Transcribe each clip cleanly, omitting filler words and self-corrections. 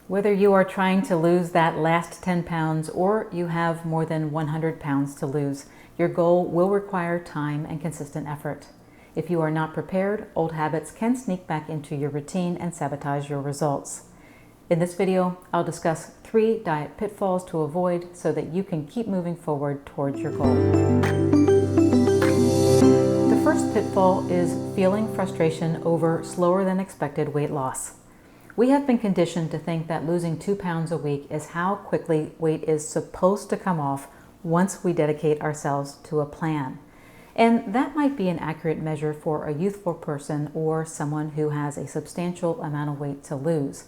Whether you are trying to lose that last 10 pounds or you have more than 100 pounds to lose, your goal will require time and consistent effort. If you are not prepared, old habits can sneak back into your routine and sabotage your results. In this video, I'll discuss 3 diet pitfalls to avoid so that you can keep moving forward towards your goal. The first pitfall is feeling frustration over slower than expected weight loss. We have been conditioned to think that losing 2 pounds a week is how quickly weight is supposed to come off once we dedicate ourselves to a plan. And that might be an accurate measure for a youthful person or someone who has a substantial amount of weight to lose.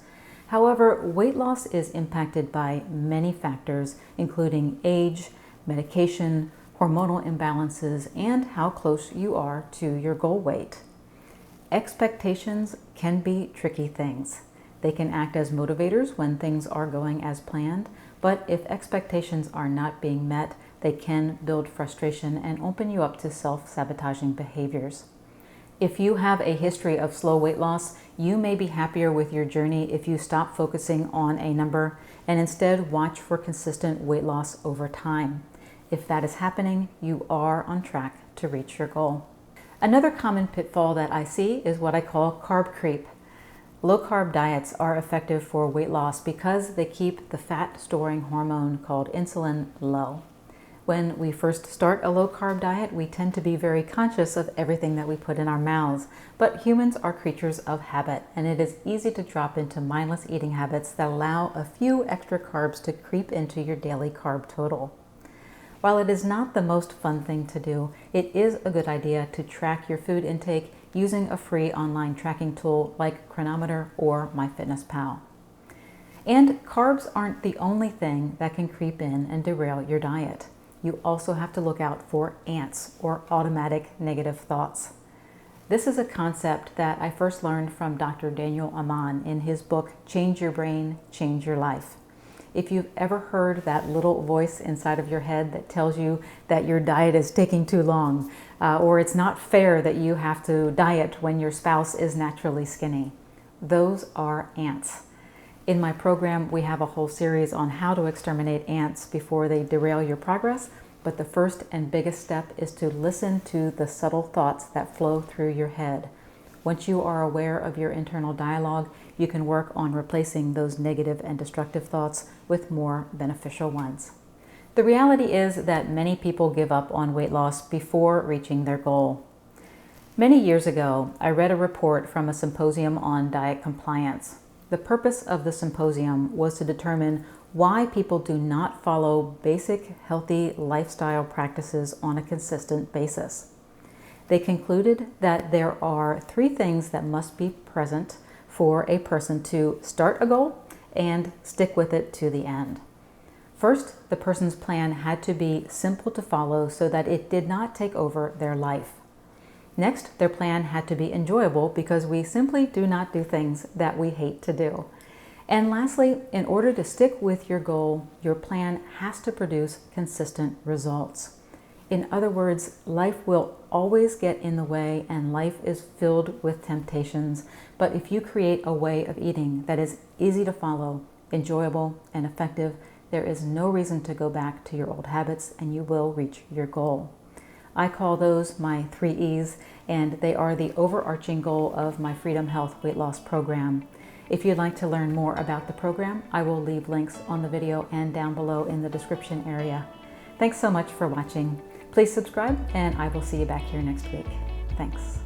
However, weight loss is impacted by many factors, including age, medication, hormonal imbalances, and how close you are to your goal weight. Expectations can be tricky things. They can act as motivators when things are going as planned, but if expectations are not being met, they can build frustration and open you up to self-sabotaging behaviors. If you have a history of slow weight loss, you may be happier with your journey if you stop focusing on a number and instead watch for consistent weight loss over time. If that is happening, you are on track to reach your goal. Another common pitfall that I see is what I call carb creep. Low-carb diets are effective for weight loss because they keep the fat-storing hormone called insulin low. When we first start a low-carb diet, we tend to be very conscious of everything that we put in our mouths. But humans are creatures of habit, and it is easy to drop into mindless eating habits that allow a few extra carbs to creep into your daily carb total. While it is not the most fun thing to do, it is a good idea to track your food intake using a free online tracking tool like Chronometer or MyFitnessPal. And carbs aren't the only thing that can creep in and derail your diet. You also have to look out for ants, or automatic negative thoughts. This is a concept that I first learned from Dr. Daniel Amann in his book, Change Your Brain, Change Your Life. If you've ever heard that little voice inside of your head that tells you that your diet is taking too long, or it's not fair that you have to diet when your spouse is naturally skinny, those are ants. In my program, we have a whole series on how to exterminate ants before they derail your progress, but the first and biggest step is to listen to the subtle thoughts that flow through your head. Once you are aware of your internal dialogue, you can work on replacing those negative and destructive thoughts with more beneficial ones. The reality is that many people give up on weight loss before reaching their goal. Many years ago, I read a report from a symposium on diet compliance. The purpose of the symposium was to determine why people do not follow basic healthy lifestyle practices on a consistent basis. They concluded that there are 3 things that must be present for a person to start a goal and stick with it to the end. First, the person's plan had to be simple to follow so that it did not take over their life. Next, their plan had to be enjoyable because we simply do not do things that we hate to do. And lastly, in order to stick with your goal, your plan has to produce consistent results. In other words, life will always get in the way and life is filled with temptations. But if you create a way of eating that is easy to follow, enjoyable, and effective, there is no reason to go back to your old habits and you will reach your goal. I call those my 3 E's, and they are the overarching goal of my Freedom Health Weight Loss Program. If you'd like to learn more about the program, I will leave links on the video and down below in the description area. Thanks so much for watching. Please subscribe, and I will see you back here next week. Thanks.